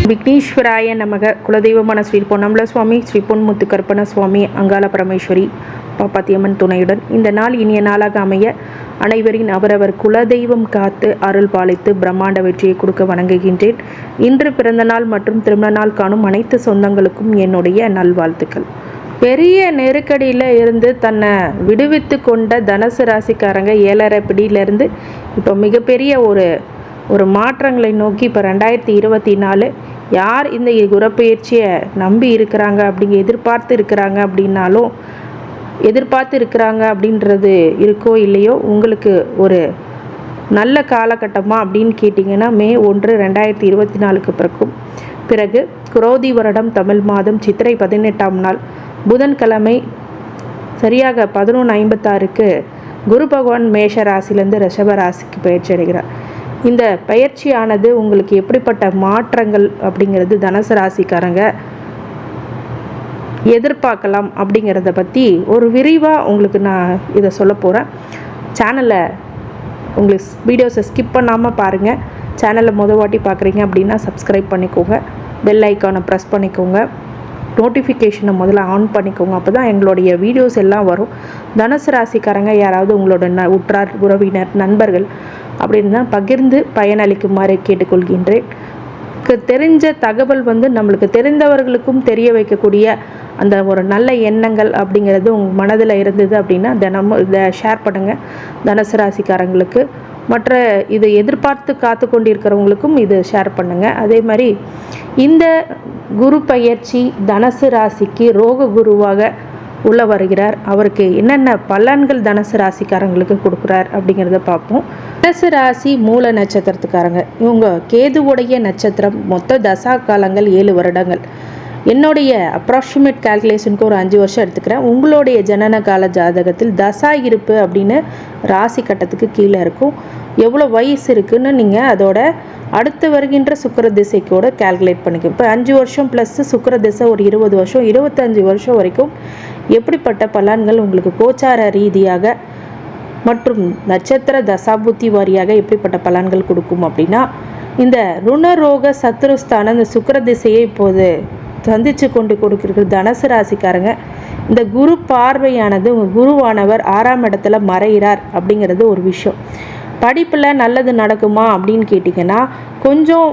விக்னேஸ்வராய நமக. குலதெய்வமான ஸ்ரீ பொன்னம்பல சுவாமி, ஸ்ரீ பொன்முத்து கருப்பண சுவாமி, அங்காள பரமேஸ்வரி, பாப்பாத்தியம்மன் துணையுடன் இந்த நாள் இனிய நாளாக அமைய அனைவரின் அவரவர் குலதெய்வம் காத்து அருள் பாலித்து பிரம்மாண்ட வெற்றியை கொடுக்க வணங்குகின்றேன். இன்று பிறந்த நாள் மற்றும் திருமண நாள் காணும் அனைத்து சொந்தங்களுக்கும் என்னுடைய நல்வாழ்த்துக்கள். பெரிய நெருக்கடியில் இருந்து தன்னை விடுவித்து கொண்ட தனுசு ராசிக்காரங்க 7.5 பிடியிலேருந்து இப்போ மிகப்பெரிய ஒரு மாற்றங்களை நோக்கி இப்போ 2024 யார் இந்த குருப்பெயர்ச்சியை நம்பி இருக்கிறாங்க எதிர்பார்த்து இருக்கிறாங்க அப்படின்றது இருக்கோ இல்லையோ, உங்களுக்கு ஒரு நல்ல காலகட்டமாக அப்படின்னு கேட்டிங்கன்னா மே 1, 2024 பிறகு குரோதி வருடம் தமிழ் மாதம் சித்திரை 18ஆம் நாள் புதன்கிழமை சரியாக 11:56 குரு பகவான் மேஷ ராசிலேருந்து ரிஷப ராசிக்கு பயிற்சி அடைகிறார். இந்த பயிற்சியானது உங்களுக்கு எப்படிப்பட்ட மாற்றங்கள் அப்படிங்கிறது தனுசு ராசிக்காரங்க எதிர்பார்க்கலாம் அப்படிங்கிறத பற்றி ஒரு விரிவாக உங்களுக்கு நான் இதை சொல்ல போகிறேன். சேனலை உங்களுக்கு வீடியோஸை ஸ்கிப் பண்ணாமல் பாருங்கள். சேனலை வாட்டி பார்க்குறீங்க அப்படின்னா சப்ஸ்கிரைப் பண்ணிக்கோங்க, பெல் ஐக்கானை ப்ரெஸ் பண்ணிக்கோங்க, நோட்டிஃபிகேஷனை முதல்ல ஆன் பண்ணிக்கோங்க. அப்போ தான் எங்களுடைய வீடியோஸ் எல்லாம் வரும். தனுசு ராசிக்காரங்க யாராவது உங்களோட உற்றார் உறவினர் நண்பர்கள் அப்படின்னு பகிர்ந்து பயனளிக்குமாறு கேட்டுக்கொள்கின்றேன். தெரிஞ்ச தகவல் நம்மளுக்கு தெரிந்தவர்களுக்கும் தெரிய வைக்கக்கூடிய அந்த ஒரு நல்ல எண்ணங்கள் அப்படிங்கிறது உங்கள் மனதில் இருந்தது அப்படின்னா தினமும் இதை ஷேர் பண்ணுங்கள் தனுசு ராசிக்காரங்களுக்கு. மற்ற இதை எதிர்பார்த்து காத்து கொண்டிருக்கிறவங்களுக்கும் இது ஷேர் பண்ணுங்கள். அதே மாதிரி இந்த குரு பயிற்சி தனுசு ராசிக்கு ரோக குருவாக உள்ள வருகிறார். அவருக்கு என்னென்ன பலன்கள் தனுசு ராசிக்காரங்களுக்கு கொடுக்குறார் அப்படிங்கிறத பார்ப்போம். தனுசு ராசி மூல நட்சத்திரத்துக்காரங்க, இவங்க கேதுவுடைய நட்சத்திரம். மொத்த தசா காலங்கள் 7 வருடங்கள். என்னுடைய அப்ராக்சிமேட் கால்குலேஷனுக்கு ஒரு 5 வருஷம் எடுத்துக்கிறேன். உங்களுடைய ஜனன கால ஜாதகத்தில் தசா இருப்பு அப்படின்னு ராசி கட்டத்துக்கு கீழே இருக்கும். எவ்வளோ வயசு இருக்குதுன்னு நீங்கள் அதோட அடுத்து வருகின்ற சுக்கிர திசைக்கோட கால்குலேட் பண்ணிக்கணும். இப்போ 5 வருஷம் ப்ளஸ் சுக்கிர திசை ஒரு 20 வருஷம், 25 வருஷம் வரைக்கும் எப்படிப்பட்ட பலன்கள் உங்களுக்கு கோச்சார ரீதியாக மற்றும் நட்சத்திர தசாபுத்தி வாரியாக எப்படிப்பட்ட பலன்கள் கொடுக்கும் அப்படின்னா, இந்த ருணரோக சத்ருஸ்தான இந்த சுக்கிர திசையை இப்போது சந்தித்து கொண்டு கொடுக்குற தனுசு ராசிக்காரங்க, இந்த குரு பார்வையானது உங்கள் குருவானவர் 6ஆம் இடத்துல மறைகிறார் அப்படிங்கிறது ஒரு விஷயம். படிப்பில் நல்லது நடக்குமா அப்படின்னு கேட்டிங்கன்னா, கொஞ்சம்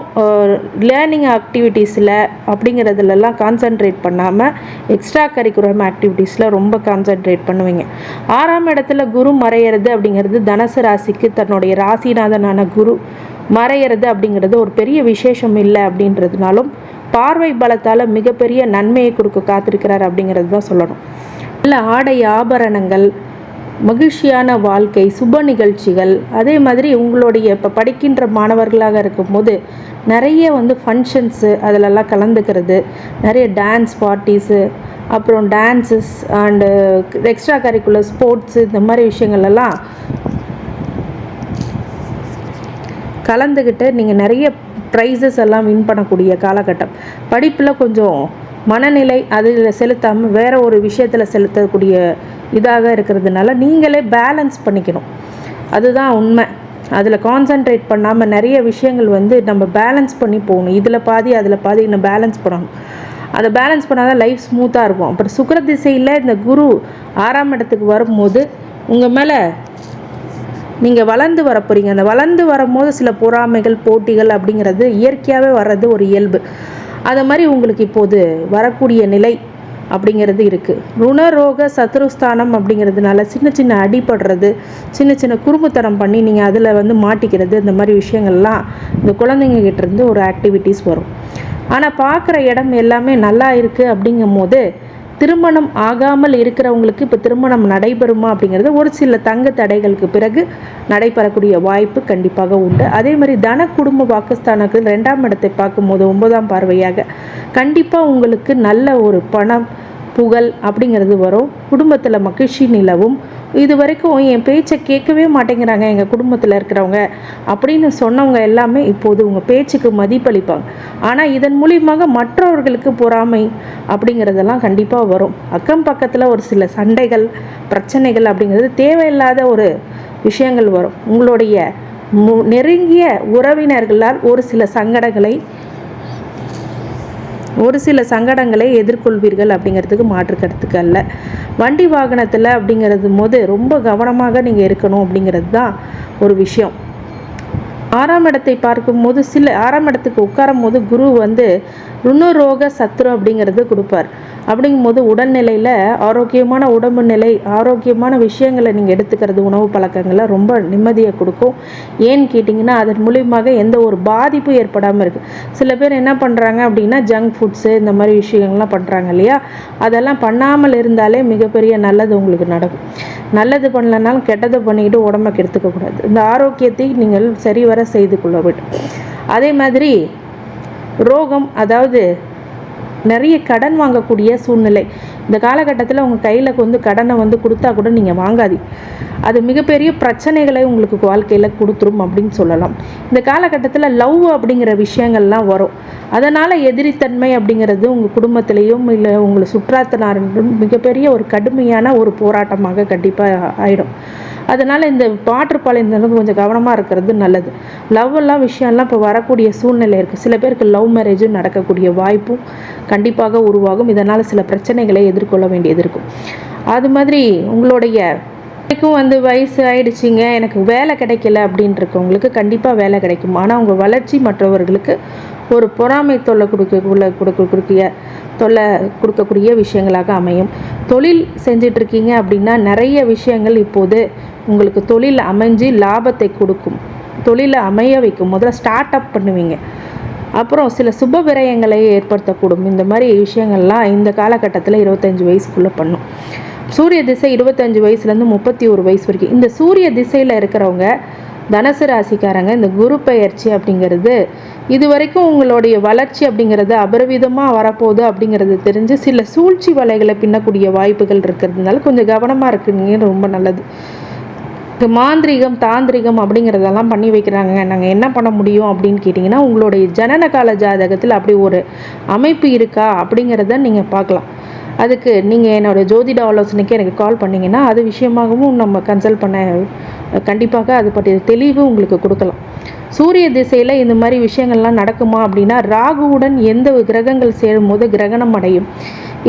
லேர்னிங் ஆக்டிவிட்டீஸில் அப்படிங்கிறதுலலாம் கான்சன்ட்ரேட் பண்ணாமல் எக்ஸ்ட்ரா கரிக்குலர் ஆக்டிவிட்டீஸில் ரொம்ப கான்சன்ட்ரேட் பண்ணுவீங்க. 6ஆம் இடத்துல குரு மறையிறது அப்படிங்கிறது தனுசு ராசிக்கு தன்னுடைய ராசிநாதனான குரு மறையிறது அப்படிங்கிறது ஒரு பெரிய விசேஷம் இல்லை அப்படின்றதுனாலும் பார்வை பலத்தால் மிகப்பெரிய நன்மையை கொடுக்க காத்திருக்கிறார் அப்படிங்கிறது தான் சொல்லணும். நல்ல ஆடை ஆபரணங்கள், மகிழ்ச்சியான வாழ்க்கை, சுப நிகழ்ச்சிகள், அதே மாதிரி உங்களுடைய இப்போ படிக்கின்ற மாணவர்களாக இருக்கும்போது நிறைய ஃபங்க்ஷன்ஸு அதிலெல்லாம் கலந்துக்கிறது, நிறைய டான்ஸ் பார்ட்டிஸு, அப்புறம் dances and extra curricular sports, இந்த மாதிரி விஷயங்கள்லாம் கலந்துக்கிட்டு நீங்கள் நிறைய ப்ரைஸஸ் எல்லாம் வின் பண்ணக்கூடிய காலகட்டம். படிப்பில் கொஞ்சம் மனநிலை அதில் செலுத்தாமல் வேறு ஒரு விஷயத்தில் செலுத்தக்கூடிய இதாக இருக்கிறதுனால நீங்களே பேலன்ஸ் பண்ணிக்கணும். அதுதான் உண்மை. அதில் கான்சன்ட்ரேட் பண்ணாமல் நிறைய விஷயங்கள் நம்ம பேலன்ஸ் பண்ணி போகணும். இதில் பாதி அதில் பாதி இன்னும் பேலன்ஸ் பண்ணணும். அதை பேலன்ஸ் பண்ணால் தான் லைஃப் ஸ்மூத்தாக இருக்கும். அப்புறம் சுக்கிர திசையில் இந்த குரு 6ஆம் இடத்துக்கு வரும்போது உங்கள் மேலே நீங்கள் வளர்ந்து வரப்போகிறீங்க. அந்த வளர்ந்து வரும்போது சில பொறாமைகள், போட்டிகள் அப்படிங்கிறது இயற்கையாகவே வர்றது ஒரு இயல்பு. அது மாதிரி உங்களுக்கு இப்போது வரக்கூடிய நிலை அப்படிங்கிறது இருக்குது. ருணரோக சத்ருஸ்தானம் அப்படிங்கிறதுனால சின்ன சின்ன அடிபடுறது, சின்ன சின்ன குறும்புத்தனம் பண்ணி நீங்கள் அதில் மாட்டிக்கிறது, இந்த மாதிரி விஷயங்கள்லாம் இந்த குழந்தைங்க கிட்டேருந்து ஒரு ஆக்டிவிட்டீஸ் வரும். ஆனால் பார்க்குற இடம் எல்லாமே நல்லா இருக்குது அப்படிங்கும் போது திருமணம் ஆகாமல் இருக்கிறவங்களுக்கு இப்போ திருமணம் நடைபெறுமா அப்படிங்கிறது ஒரு சில தங்க தடைகளுக்கு பிறகு நடைபெறக்கூடிய வாய்ப்பு கண்டிப்பாக உண்டு. அதே மாதிரி தன குடும்ப வாக்குஸ்தானத்தில் 2ஆம் இடத்தை பார்க்கும்போது 9ஆம் பார்வையாக கண்டிப்பாக உங்களுக்கு நல்ல ஒரு பணம் புகழ் அப்படிங்கிறது வரும். குடும்பத்தில் மகிழ்ச்சி நிலவும். இது வரைக்கும் என் பேச்சை கேட்கவே மாட்டேங்கிறாங்க எங்கள் குடும்பத்தில் இருக்கிறவங்க அப்படின்னு சொன்னவங்க எல்லாமே இப்போது உங்கள் பேச்சுக்கு மதிப்பளிப்பாங்க. ஆனால் இதன் மூலியமாக மற்றவர்களுக்கு பொறாமை அப்படிங்கிறதெல்லாம் கண்டிப்பாக வரும். அக்கம் பக்கத்தில் ஒரு சில சண்டைகள், பிரச்சனைகள் அப்படிங்கிறது தேவையில்லாத ஒரு விஷயங்கள் வரும். உங்களுடைய நெருங்கிய உறவினர்களால் ஒரு சில சங்கடங்களை ஒரு சில சங்கடங்களை எதிர்கொள்வீர்கள் அப்படிங்கிறதுக்கு மாற்று கருத்துக்கு அல்ல. வண்டி வாகனத்தில் அப்படிங்கிறது போது ரொம்ப கவனமாக நீங்கள் இருக்கணும் அப்படிங்கிறது தான் ஒரு விஷயம். 6ஆம் இடத்தை பார்க்கும்போது ஆறாம் இடத்துக்கு உட்காரும் போது குரு ருணரோக சத்ரு அப்படிங்கிறது கொடுப்பார். அப்படிங்கும்போது உடல்நிலையில் ஆரோக்கியமான உடம்பு நிலை, ஆரோக்கியமான விஷயங்களை நீங்கள் எடுத்துக்கிறது, உணவு பழக்கங்களை ரொம்ப நிம்மதியை கொடுக்கும். ஏன்னு கேட்டிங்கன்னா அதன் மூலியமாக எந்த ஒரு பாதிப்பும் ஏற்படாமல் இருக்குது. சில பேர் என்ன பண்ணுறாங்க அப்படின்னா ஜங்க் ஃபுட்ஸு இந்த மாதிரி விஷயங்கள்லாம் பண்ணுறாங்க இல்லையா, அதெல்லாம் பண்ணாமல் இருந்தாலே மிகப்பெரிய நல்லது உங்களுக்கு நடக்கும். நல்லது பண்ணலனாலும் கெட்டதை பண்ணிக்கிட்டு உடம்பை கெடுத்துக்கக்கூடாது. இந்த ஆரோக்கியத்தை நீங்கள் சரிவர செய்து கொள்ள வேண்டும். அதே மாதிரி ரோகம், அதாவது நிறைய கடன் வாங்கக்கூடிய சூழ்நிலை இந்த காலகட்டத்தில் உங்கள் கையில் கடனை கொடுத்தா கூட நீங்கள் வாங்காதீ. அது மிகப்பெரிய பிரச்சனைகளை உங்களுக்கு வாழ்க்கையில் கொடுத்துரும் அப்படின்னு சொல்லலாம். இந்த காலகட்டத்தில் லவ் அப்படிங்கிற விஷயங்கள்லாம் வரும். அதனால் எதிரித்தன்மை அப்படிங்கிறது உங்கள் குடும்பத்திலையும் இல்லை உங்களை சுற்றாத்தினாரும் மிகப்பெரிய ஒரு கடுமையான ஒரு போராட்டமாக கண்டிப்பாக ஆகிடும். அதனால் இந்த மாற்றுப்பாளையம் கொஞ்சம் கவனமாக இருக்கிறது நல்லது. லவ்வெல்லாம் விஷயம்லாம் இப்போ வரக்கூடிய சூழ்நிலை இருக்குது. சில பேருக்கு லவ் மேரேஜும் நடக்கக்கூடிய வாய்ப்பும் கண்டிப்பாக உருவாகும். இதனால் சில பிரச்சனைகளை எதிர்கொள்ள வேண்டியது இருக்கும். அது மாதிரி உங்களுடைய வயசு ஆயிடுச்சிங்க, எனக்கு வேலை கிடைக்கல அப்படின்றவங்களுக்கு கண்டிப்பாக வேலை கிடைக்கும். ஆனால் உங்கள் வளர்ச்சி மற்றவர்களுக்கு ஒரு பொறாமை கொடுக்கக்கூடிய விஷயங்களாக அமையும். தொழில் செஞ்சிட்ருக்கீங்க அப்படின்னா நிறைய விஷயங்கள் இப்போது உங்களுக்கு தொழில் அமைஞ்சு லாபத்தை கொடுக்கும், தொழிலை அமைய வைக்கும். முதல்ல ஸ்டார்ட் அப் பண்ணுவீங்க. அப்புறம் சில சுப விரயங்களை ஏற்படுத்தக்கூடும். இந்த மாதிரி விஷயங்கள்லாம் இந்த காலகட்டத்தில் 25 வயசுக்குள்ளே பண்ணும். சூரிய திசை 25 வயசுலேருந்து 31 வயசு வரைக்கும். இந்த சூரிய திசையில் இருக்கிறவங்க தனுசு ராசிக்காரங்க இந்த குரு பெயர்ச்சி அப்படிங்கிறது இது வரைக்கும் உங்களுடைய வளர்ச்சி அப்படிங்கிறது அபரிவிதமாக வரப்போகுது அப்படிங்கிறது தெரிஞ்சு சில சூழ்ச்சி வலைகளை பின்னக்கூடிய வாய்ப்புகள் இருக்கிறதுனால கொஞ்சம் கவனமாக இருக்குங்க, ரொம்ப நல்லது. மாந்திரிகம் தாந்திரிகம் அப்படிங்கிறதெல்லாம் பண்ணி வைக்கிறாங்க. நாங்கள் என்ன பண்ண முடியும் அப்படின்னு கேட்டிங்கன்னா உங்களுடைய ஜனன கால ஜாதகத்தில் அப்படி ஒரு அமைப்பு இருக்கா அப்படிங்கிறத நீங்கள் பார்க்கலாம். அதுக்கு நீங்கள் என்னோடய ஜோதிட ஆலோசனைக்கு எனக்கு கால் பண்ணிங்கன்னா அது விஷயமாகவும் நம்ம கன்சல்ட் பண்ண கண்டிப்பாக அது பற்றிய தெளிவு உங்களுக்கு கொடுக்கலாம். சூரிய திசையில் இந்த மாதிரி விஷயங்கள்லாம் நடக்குமா அப்படின்னா ராகுவுடன் எந்த கிரகங்கள் சேரும்போது கிரகணம் அடையும்,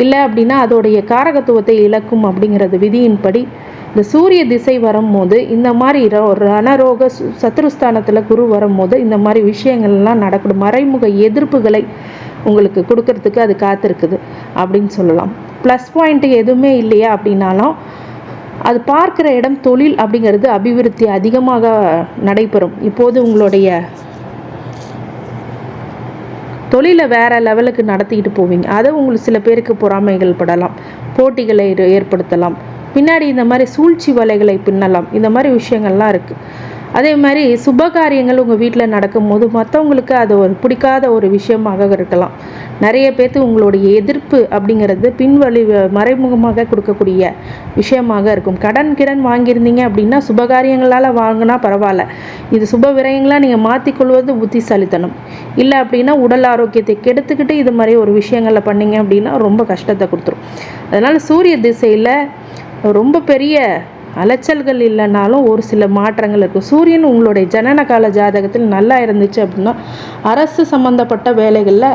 இல்லை அப்படின்னா அதோடைய காரகத்துவத்தை இழக்கும் அப்படிங்கிறது விதியின்படி. இந்த சூரிய திசை வரும்போது இந்த மாதிரி ரணரோக சத்ருஸ்தானத்தில் குரு வரும்போது இந்த மாதிரி விஷயங்கள்லாம் நடக்கணும். மறைமுக எதிர்ப்புகளை உங்களுக்கு கொடுக்கறதுக்கு அது காத்திருக்குது அப்படின்னு சொல்லலாம். ப்ளஸ் பாயிண்ட் எதுவுமே இல்லையா அப்படின்னாலும் அது பார்க்குற இடம் தொழில் அப்படிங்கிறது அபிவிருத்தி அதிகமாக நடைபெறும். இப்போது உங்களுடைய தொழிலை வேறு லெவலுக்கு நடத்திக்கிட்டு போவீங்க. அதை உங்களுக்கு சில பேருக்கு பொறாமைகள் படலாம், போட்டிகளை ஏற்படுத்தலாம், பின்னாடி இந்த மாதிரி சூழ்ச்சி வலைகளை பின்னலாம். இந்த மாதிரி விஷயங்கள்லாம் இருக்குது. அதே மாதிரி சுபகாரியங்கள் உங்கள் வீட்டில் நடக்கும்போது மற்றவங்களுக்கு அது ஒரு பிடிக்காத ஒரு விஷயமாக இருக்கலாம். நிறைய பேர்த்து உங்களுடைய எதிர்ப்பு அப்படிங்கிறது பின்வழி மறைமுகமாக கொடுக்கக்கூடிய விஷயமாக இருக்கும். கடன் வாங்கியிருந்தீங்க அப்படின்னா சுபகாரியங்களால் வாங்கினா பரவாயில்ல, இது சுப விரயங்களாக நீங்கள் மாற்றிக்கொள்வது புத்திசாலித்தனம். இல்லை அப்படின்னா உடல் ஆரோக்கியத்தை கெடுத்துக்கிட்டு இது மாதிரி ஒரு விஷயங்களை பண்ணிங்க அப்படின்னா ரொம்ப கஷ்டத்தை கொடுத்துரும். அதனால் சூரிய திசையில் ரொம்ப பெரிய அலைச்சல்கள் இல்லைனாலும் ஒரு சில மாற்றங்கள் இருக்கும். சூரியன் உங்களுடைய ஜனன கால ஜாதகத்தில் நல்லா இருந்துச்சு அப்படின்னா அரசு சம்பந்தப்பட்ட வேலைகளில்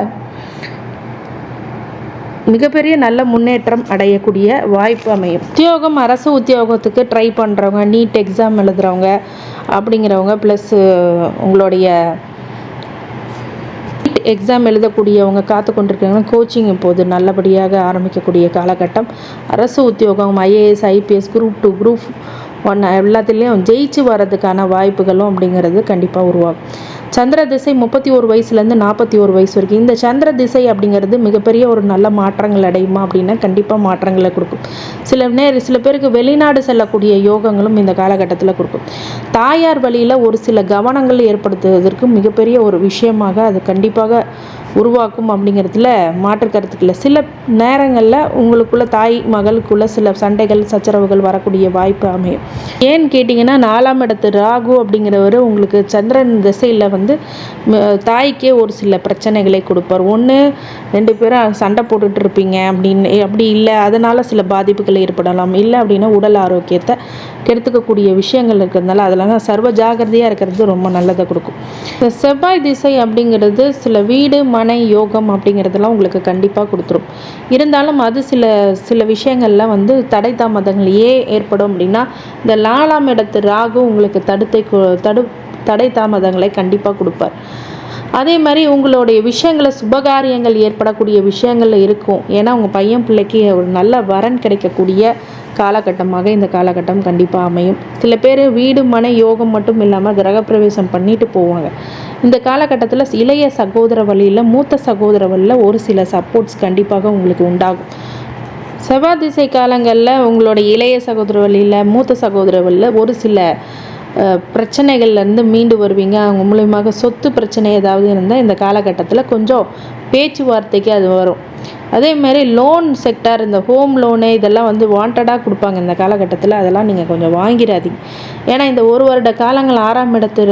மிகப்பெரிய நல்ல முன்னேற்றம் அடையக்கூடிய வாய்ப்பு அமையும். உத்தியோகம், அரசு உத்தியோகத்துக்கு ட்ரை பண்ணுறவங்க, நீட் எக்ஸாம் எழுதுகிறவங்க அப்படிங்கிறவங்க, ப்ளஸ் உங்களுடைய எக்ஸாம் எழுதக்கூடியவங்க காத்து கொண்டிருக்காங்க. கோச்சிங் இப்போது நல்லபடியாக ஆரம்பிக்கக்கூடிய காலகட்டம். அரசு உத்தியோகம், ஐஏஎஸ், ஐபிஎஸ், குரூப் 2, குரூப் 1 எல்லாத்துலேயும் ஜெயிச்சு வர்றதுக்கான வாய்ப்புகளும் அப்படிங்கிறது கண்டிப்பாக உருவாகும். சந்திர திசை 31 வயசுலேருந்து 41 வயசு வரைக்கும். இந்த சந்திர திசை அப்படிங்கிறது மிகப்பெரிய ஒரு நல்ல மாற்றங்கள் அடையுமா அப்படின்னா கண்டிப்பாக மாற்றங்களை கொடுக்கும். சில பேருக்கு வெளிநாடு செல்லக்கூடிய யோகங்களும் இந்த காலகட்டத்தில் கொடுக்கும். தாயார் வழியில் ஒரு சில கவனங்கள் ஏற்படுத்துவதற்கு மிகப்பெரிய ஒரு விஷயமாக அது கண்டிப்பாக உருவாக்கும் அப்படிங்கிறதுல மாற்று கருத்துக்களை. சில நேரங்களில் உங்களுக்குள்ள தாய் மகளுக்குள்ள சில சண்டைகள் சச்சரவுகள் வரக்கூடிய வாய்ப்பு அமையும். ஏன்னு கேட்டிங்கன்னா 4ஆம் இடத்து ராகு அப்படிங்கிறவர் உங்களுக்கு சந்திரன் திசையில் வந்து தாய்க்கே ஒரு சில பிரச்சனைகளை கொடுப்பார். ஒன்று 2 பேரும் சண்டை போட்டுட்டு இருப்பீங்க அப்படின்னு, அப்படி இல்லை அதனால் சில பாதிப்புகள் ஏற்படலாம். இல்லை அப்படின்னா உடல் ஆரோக்கியத்தை கெடுத்துக்கக்கூடிய விஷயங்கள் இருக்கிறதுனால அதெல்லாம் சர்வ ஜாகிரதையாக இருக்கிறது ரொம்ப நல்லதை கொடுக்கும். இந்த செவ்வாய் திசை அப்படிங்கிறது சில வீடு மனை யோகம் அப்படிங்கிறதெல்லாம் உங்களுக்கு கண்டிப்பாக கொடுத்துரும். இருந்தாலும் அது சில விஷயங்களில் வந்து தடை தாமதங்கள் ஏற்படும் அப்படின்னா இந்த 4ஆம் இடத்து ராகு உங்களுக்கு தடை தாமதங்களை கண்டிப்பாக கொடுப்பார். அதே மாதிரி உங்களுடைய விஷயங்களை சுபகாரியங்கள் ஏற்படக்கூடிய விஷயங்கள்ல இருக்கும். ஏன்னா உங்கள் பையன் பிள்ளைக்கு ஒரு நல்ல வரன் கிடைக்கக்கூடிய காலகட்டமாக இந்த காலகட்டம் கண்டிப்பாக அமையும். சில பேர் வீடு மனை யோகம் மட்டும் இல்லாமல் கிரகப்பிரவேசம் பண்ணிட்டு போவாங்க. இந்த காலகட்டத்தில் இளைய சகோதர வழியில் மூத்த சகோதர வழியில் ஒரு சில சப்போர்ட்ஸ் கண்டிப்பாக உங்களுக்கு உண்டாகும். செவ்வாய் திசை காலங்களில் உங்களுடைய இளைய சகோதர வழியில் மூத்த சகோதர வழியில் ஒரு சில பிரச்சனைகள்லேருந்து மீண்டு வருவீங்க. அவங்க மூலியமாக சொத்து பிரச்சனை ஏதாவது இருந்தால் இந்த காலகட்டத்தில் கொஞ்சம் பேச்சுவார்த்தைக்கு அது வரும். அதேமாதிரி லோன் செக்டார், இந்த ஹோம் லோனு இதெல்லாம் வந்து வாண்டடாக கொடுப்பாங்க இந்த காலகட்டத்தில். அதெல்லாம் நீங்கள் கொஞ்சம் வாங்கிடாதீங்க. ஏன்னா இந்த 1 வருட காலங்கள் 6ஆம் இடத்துல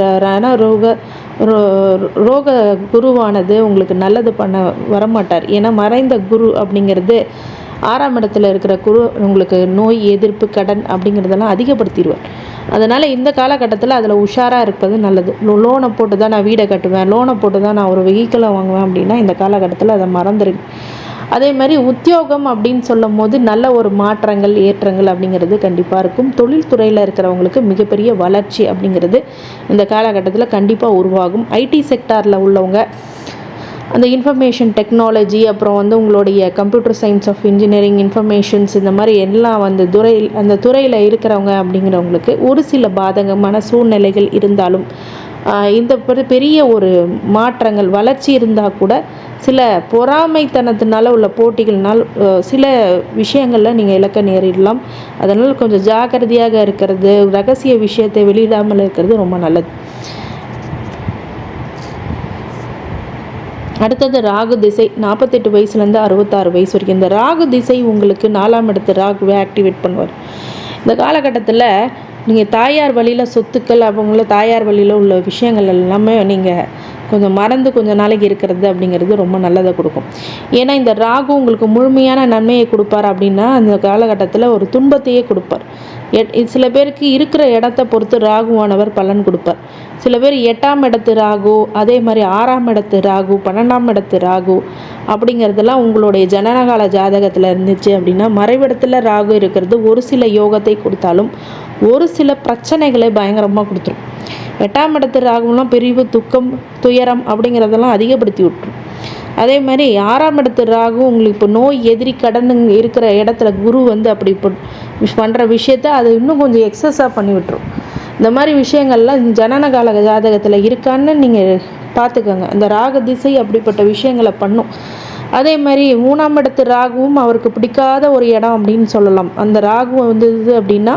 ரோக குருவானது உங்களுக்கு நல்லது பண்ண வரமாட்டார். ஏன்னா மறைந்த குரு அப்படிங்கிறது 6ஆம் இடத்துல இருக்கிற குரு உங்களுக்கு நோய் எதிர்ப்பு கடன் அப்படிங்கிறதெல்லாம் அதிகப்படுத்திடுவார். அதனால் இந்த காலகட்டத்தில் அதில் உஷாராக இருப்பது நல்லது. லோனை போட்டு தான் நான் வீடை கட்டுவேன், லோனை போட்டு தான் நான் ஒரு வெஹிக்கிளை வாங்குவேன் அப்படின்னா இந்த காலகட்டத்தில் அதை மறந்துடுங்க. அதே மாதிரி உத்தியோகம் அப்படின்னு சொல்லும் போது நல்ல ஒரு மாற்றங்கள் ஏற்றங்கள் அப்படிங்கிறது கண்டிப்பாக இருக்கும். தொழில்துறையில் இருக்கிறவங்களுக்கு மிகப்பெரிய வளர்ச்சி அப்படிங்கிறது இந்த காலகட்டத்தில் கண்டிப்பாக உருவாகும். ஐடி செக்டாரில் உள்ளவங்க அந்த இன்ஃபர்மேஷன் டெக்னாலஜி, அப்புறம் வந்து உங்களுடைய computer science of engineering informations, இந்த மாதிரி எல்லாம் அந்த துறையில் இருக்கிறவங்க அப்படிங்கிறவங்களுக்கு ஒரு சில பாதகமான சூழ்நிலைகள் இருந்தாலும் இந்த பெரிய ஒரு மாற்றங்கள் வளர்ச்சி இருந்தால் கூட சில பொறாமைத்தனத்தினால உள்ள போட்டிகள்னால் சில விஷயங்களில் நீங்கள் இழக்க நேரிடலாம். அதனால் கொஞ்சம் ஜாக்கிரதையாக இருக்கிறது, ரகசிய விஷயத்தை வெளியிடாமல் இருக்கிறது ரொம்ப நல்லது. அடுத்தது ராகு திசை 48 வயசுலேருந்து 66 வயசு வரைக்கும். இந்த ராகு திசை உங்களுக்கு 4ஆம் இடத்து ராகுவை ஆக்டிவேட் பண்ணுவார். இந்த காலகட்டத்தில் நீங்கள் தாயார் வழியில் சொத்துக்கள், அவங்கள தாயார் வழியில் உள்ள விஷயங்கள் எல்லாமே நீங்கள் கொஞ்சம் மறந்து கொஞ்ச நாளைக்கு இருக்கிறது அப்படிங்கிறது ரொம்ப நல்லதை கொடுக்கும். ஏன்னா இந்த ராகு உங்களுக்கு முழுமையான நன்மையை கொடுப்பார் அப்படின்னா அந்த காலகட்டத்தில் ஒரு துன்பத்தையே கொடுப்பார். சில பேருக்கு இருக்கிற இடத்த பொறுத்து ராகுவானவர் பலன் கொடுப்பார். சில பேர் 8ஆம் இடத்து ராகு, அதே மாதிரி 6ஆம் இடத்து ராகு, 12ஆம் இடத்து ராகு அப்படிங்கிறதெல்லாம் உங்களுடைய ஜனனகால ஜாதகத்தில் இருந்துச்சு அப்படின்னா மறைவிடத்தில் ராகு இருக்கிறது ஒரு சில யோகத்தை கொடுத்தாலும் ஒரு சில பிரச்சனைகளை பயங்கரமாக கொடுத்துரும். 8ஆம் இடத்து ராகுலாம் பிரிவு, துக்கம், துயரம் அப்படிங்கிறதெல்லாம் அதிகப்படுத்தி விட்டுரும். அதே மாதிரி 6ஆம் இடத்து ராகு உங்களுக்கு இப்போ நோய் எதிரி கடன் இருக்கிற இடத்துல குரு வந்து அப்படி பண்ணுற விஷயத்த அது இன்னும் கொஞ்சம் எக்ஸஸாக பண்ணி விட்டுரும். இந்த மாதிரி விஷயங்கள்லாம் ஜனனகால ஜாதகத்தில் இருக்கான்னு நீங்கள் பார்த்துக்கோங்க. அந்த ராகு திசை அப்படிப்பட்ட விஷயங்களை பண்ணும். அதே மாதிரி 3ஆம் இடத்து ராகுவும் அவருக்கு பிடிக்காத ஒரு இடம் அப்படின்னு சொல்லலாம். அந்த ராகு வந்தது அப்படின்னா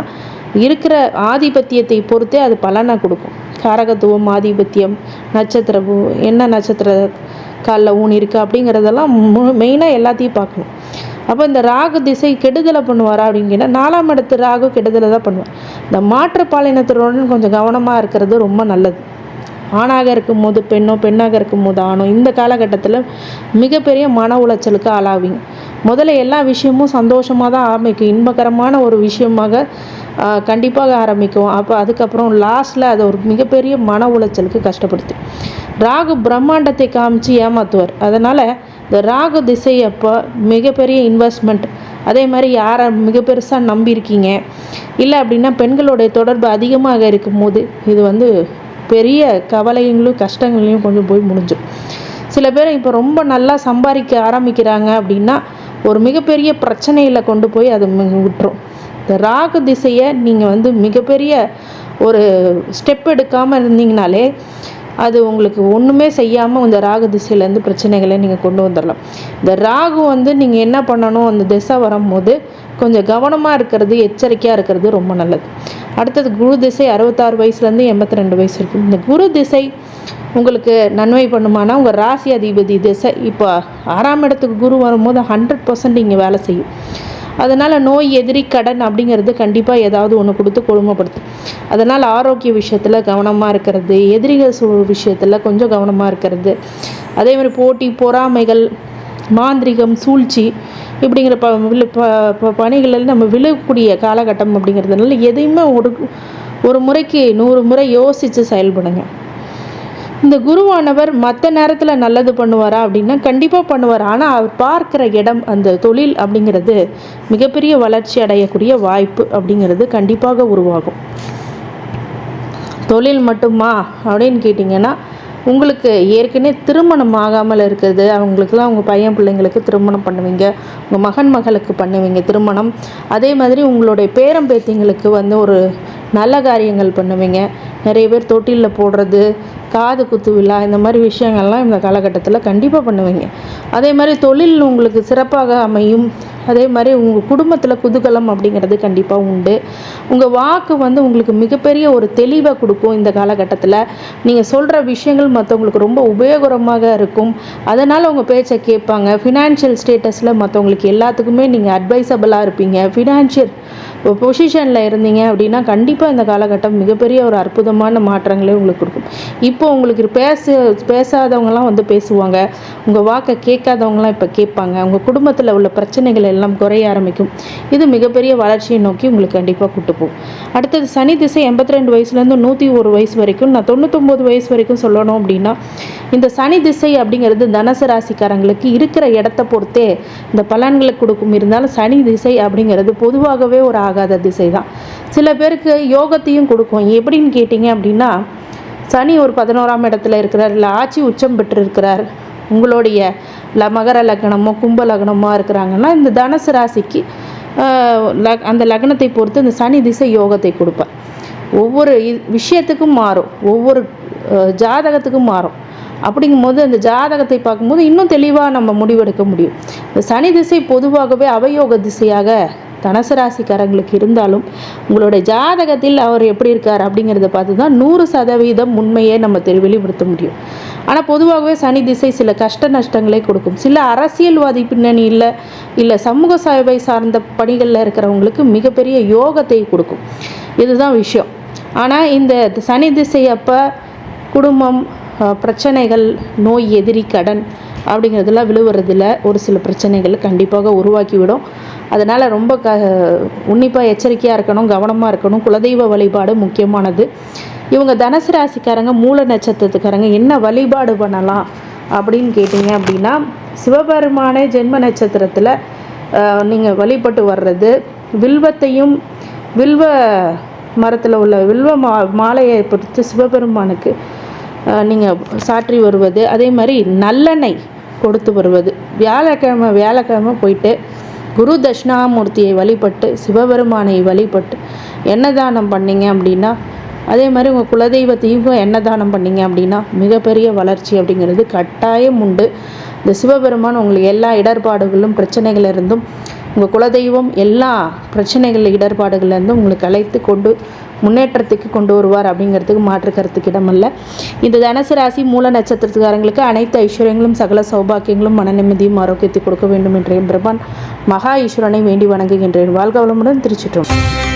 இருக்கிற ஆதிபத்தியத்தை பொறுத்தே அது பலனை கொடுக்கும். காரகத்துவம், ஆதிபத்தியம், நட்சத்திரம், என்ன நட்சத்திர காலில் ஊன் இருக்குது அப்படிங்கிறதெல்லாம் மெயினாக எல்லாத்தையும் பார்க்கணும். அப்போ இந்த ராகு திசை கெடுதலை பண்ணுவாரா அப்படின்னு கேட்டால் 4ஆம் இடத்து ராகு கெடுதலை தான் பண்ணுவார். இந்த மாற்று பாலினத்துடன் கொஞ்சம் கவனமாக இருக்கிறது ரொம்ப நல்லது. ஆணாக இருக்கும் போது பெண்ணோ, பெண்ணாக இருக்கும் போது ஆணோ இந்த காலகட்டத்தில் மிகப்பெரிய மன உளைச்சலுக்கு ஆளாவீங்க. முதல்ல எல்லா விஷயமும் சந்தோஷமாக தான் ஆரம்பிக்கும், இன்பகரமான ஒரு விஷயமாக கண்டிப்பாக ஆரம்பிக்கும். அப்போ அதுக்கப்புறம் லாஸ்ட்டில் அது ஒரு மிகப்பெரிய மன உளைச்சலுக்கு கஷ்டப்படுத்து. ராகு பிரம்மாண்டத்தை காமிச்சு ஏமாற்றுவார். அதனால் இந்த ராகு திசை அப்போ மிகப்பெரிய இன்வெஸ்ட்மெண்ட், அதே மாதிரி யாரை மிக பெருசாக நம்பியிருக்கீங்க இல்லை அப்படின்னா பெண்களுடைய தொடர்பு அதிகமாக இருக்கும் போது இது வந்து பெரிய கவலைகளையும் கஷ்டங்களையும் கொஞ்சம் போய் முடிஞ்சிடும். சில பேர் இப்போ ரொம்ப நல்லா சம்பாதிக்க ஆரம்பிக்கிறாங்க அப்படின்னா ஒரு மிகப்பெரிய பிரச்சனையில் கொண்டு போய் அதை விட்டுரும். இந்த ராகு திசையை நீங்கள் வந்து மிகப்பெரிய ஒரு ஸ்டெப் எடுக்காமல் இருந்தீங்கனாலே அது உங்களுக்கு ஒன்றுமே செய்யாமல் இந்த ராகு திசையிலேருந்து பிரச்சனைகளை நீங்கள் கொண்டு வந்துடலாம். இந்த ராகு வந்து நீங்கள் என்ன பண்ணணும், அந்த திசை வரும்போது கொஞ்சம் கவனமாக இருக்கிறது, எச்சரிக்கையாக இருக்கிறது ரொம்ப நல்லது. அடுத்தது குரு திசை 66 வயசுலேருந்து 82 வயசு இருக்கும். இந்த குரு திசை உங்களுக்கு நன்மை பண்ணுமானா உங்கள் ராசி அதிபதி திசை இப்போ 6ஆம் இடத்துக்கு குரு வரும்போது 100% இங்கே வேலை செய்யும். அதனால் நோய் எதிரி கடன் அப்படிங்கிறது கண்டிப்பாக ஏதாவது ஒன்று கொடுத்து கொடுமைப்படுத்தும். அதனால் ஆரோக்கிய விஷயத்தில் கவனமாக இருக்கிறது, எதிரிகள் விஷயத்தில் கொஞ்சம் கவனமாக இருக்கிறது. அதே மாதிரி போட்டி பொறாமைகள், மாந்திரிகம், சூழ்ச்சி இப்படிங்கிற பணிகளில் நம்ம விழக்கூடிய காலகட்டம் அப்படிங்கிறதுனால எதையுமே ஒரு முறைக்கு 100 முறை யோசித்து செயல்படுங்க. இந்த குருவானவர் மற்ற நேரத்தில் நல்லது பண்ணுவாரா அப்படின்னா கண்டிப்பாக பண்ணுவார். ஆனால் அவர் பார்க்குற இடம், அந்த தொழில் அப்படிங்கிறது மிகப்பெரிய வளர்ச்சி அடையக்கூடிய வாய்ப்பு அப்படிங்கிறது கண்டிப்பாக உருவாகும். தொழில் மட்டுமா அப்படின்னு கேட்டிங்கன்னா, உங்களுக்கு ஏற்கனவே திருமணம் ஆகாமல் இருக்குது, அவங்களுக்குலாம் உங்கள் பையன் பிள்ளைங்களுக்கு திருமணம் பண்ணுவீங்க, உங்கள் மகன் மகளுக்கு பண்ணுவீங்க திருமணம். அதே மாதிரி உங்களுடைய பேரம் பேத்திங்களுக்கு ஒரு நல்ல காரியங்கள் பண்ணுவீங்க. நிறைய பேர் தொட்டிலில் போடுறது, காது குத்து விழா, இந்த மாதிரி விஷயங்கள்லாம் இந்த காலகட்டத்தில் கண்டிப்பாக பண்ணுவீங்க. அதே மாதிரி தொழில் உங்களுக்கு சிறப்பாக அமையும். அதே மாதிரி உங்கள் குடும்பத்தில் குதூகலம் அப்படிங்கிறது கண்டிப்பாக உண்டு. உங்கள் வாக்கு உங்களுக்கு மிகப்பெரிய ஒரு தெளிவை கொடுக்கும். இந்த காலகட்டத்தில் நீங்கள் சொல்கிற விஷயங்கள் மற்றவங்களுக்கு ரொம்ப உபயோகரமாக இருக்கும். அதனால் உங்கள் பேச்சை கேட்பாங்க. ஃபினான்ஷியல் ஸ்டேட்டஸில் மற்றவங்களுக்கு எல்லாத்துக்குமே நீங்கள் அட்வைசபிளாக இருப்பீங்க. ஃபினான்ஷியல் பொசிஷனில் இருந்தீங்க அப்படின்னா கண்டிப்பாக இந்த காலகட்டம் மிகப்பெரிய ஒரு அற்புதமான மாற்றங்களே உங்களுக்கு கொடுக்கும். இப்போ உங்களுக்கு பேசாதவங்களாம் பேசுவாங்க. உங்கள் வாக்கை கேட்காதவங்களாம் இப்போ கேட்பாங்க. உங்கள் குடும்பத்தில் உள்ள பிரச்சனைகள் எல்லாம் குறைய ஆரம்பிக்கும். இது மிகப்பெரிய வளர்ச்சியை நோக்கி உங்களுக்கு கண்டிப்பாக கூட்டு போகும். அடுத்தது சனி திசை 82 வயசுலேருந்து 101 வயசு வரைக்கும், நான் 99 வயசு வரைக்கும் சொல்லணும் அப்படின்னா, இந்த சனி திசை அப்படிங்கிறது தனுசு ராசிக்காரங்களுக்கு இருக்கிற இடத்த பொறுத்தே இந்த பலன்களை கொடுக்கும். இருந்தாலும் சனி திசை அப்படிங்கிறது பொதுவாகவே ஒரு ஆகாத திசை தான். சில பேருக்கு யோகத்தையும் கொடுக்கும். எப்படின்னு கேட்டிங்க அப்படின்னா, சனி ஒரு 11ஆம் இடத்துல இருக்கிறார், இல்லை ஆட்சி உச்சம் பெற்று இருக்கிறார், உங்களுடைய மகர லக்னமோ கும்ப லக்னமோ இருக்கிறாங்கன்னா இந்த தனுசு ராசிக்கு அந்த லக்னத்தை பொறுத்து இந்த சனி திசை யோகத்தை கொடுப்பார். ஒவ்வொரு விஷயத்துக்கும் மாறும், ஒவ்வொரு ஜாதகத்துக்கும் மாறும். அப்படிங்கும்போது அந்த ஜாதகத்தை பார்க்கும்போது இன்னும் தெளிவாக நம்ம முடிவெடுக்க முடியும். இந்த சனி திசை பொதுவாகவே அவயோக திசையாக தனுசு ராசிக்காரங்களுக்கு இருந்தாலும் உங்களுடைய ஜாதகத்தில் அவர் எப்படி இருக்கார் அப்படிங்கிறத பார்த்து தான் 100% உண்மையை நம்ம வெளிப்படுத்த முடியும். ஆனால் பொதுவாகவே சனி திசை சில கஷ்ட நஷ்டங்களை கொடுக்கும். சில அரசியல்வாதி பின்னணி இல்லை சமூக சேவை சார்ந்த பணிகளில் இருக்கிறவங்களுக்கு மிகப்பெரிய யோகத்தை கொடுக்கும். இதுதான் விஷயம். ஆனால் இந்த சனி திசை அப்போ குடும்பம் பிரச்சனைகள், நோய் எதிரி கடன் அப்படிங்கிறதுலாம் விழுவுறதில் ஒரு சில பிரச்சனைகள் கண்டிப்பாக உருவாக்கிவிடும். அதனால் ரொம்ப உன்னிப்பாக எச்சரிக்கையாக இருக்கணும், கவனமாக இருக்கணும். குலதெய்வ வழிபாடு முக்கியமானது. இவங்க தனுசு ராசிக்காரங்க மூல நட்சத்திரத்துக்காரங்க என்ன வழிபாடு பண்ணலாம் அப்படின்னு கேட்டிங்க அப்படின்னா, சிவபெருமானே ஜென்ம நட்சத்திரத்தில் நீங்கள் வழிபட்டு வர்றது, வில்வத்தையும் வில்வ மரத்தில் உள்ள வில்வ மாலையை பொறுத்து சிவபெருமானுக்கு நீங்கள் சாற்றி வருவது. அதே மாதிரி நல்லெண்ணெய் கொடுத்து வருவது. வியாழக்கிழமை போயிட்டு குரு தட்சிணாமூர்த்தியை வழிபட்டு சிவபெருமானை வழிபட்டு எண்ணெய் பண்ணிங்க அப்படின்னா, அதே மாதிரி உங்கள் குலதெய்வத்தையும் எண்ணெய் பண்ணிங்க அப்படின்னா மிகப்பெரிய வளர்ச்சி அப்படிங்கிறது கட்டாயம் உண்டு. இந்த சிவபெருமான் உங்களுக்கு எல்லா இடர்பாடுகளும் பிரச்சனைகள் இருந்தும், உங்கள் குலதெய்வம் எல்லா பிரச்சனைகள் இடர்பாடுகள்லேருந்தும் உங்களுக்கு அழைத்து கொண்டு முன்னேற்றத்துக்கு கொண்டு வருவார் அப்படிங்கிறதுக்கு மாற்று கருத்துக்கு இடமல்ல. இந்த தனுசு ராசி மூல நட்சத்திரத்துக்காரங்களுக்கு அனைத்து ஐஸ்வர்யங்களும் சகல சௌபாக்கியங்களும் மன நிம்மதியும் ஆரோக்கியத்தை கொடுக்க வேண்டும் என்ற பிரபான் மகா ஈஸ்வரனை வேண்டி வணங்குகின்றேன். வாழ்க வளமுடன். திருச்சிற்றம்பலம்.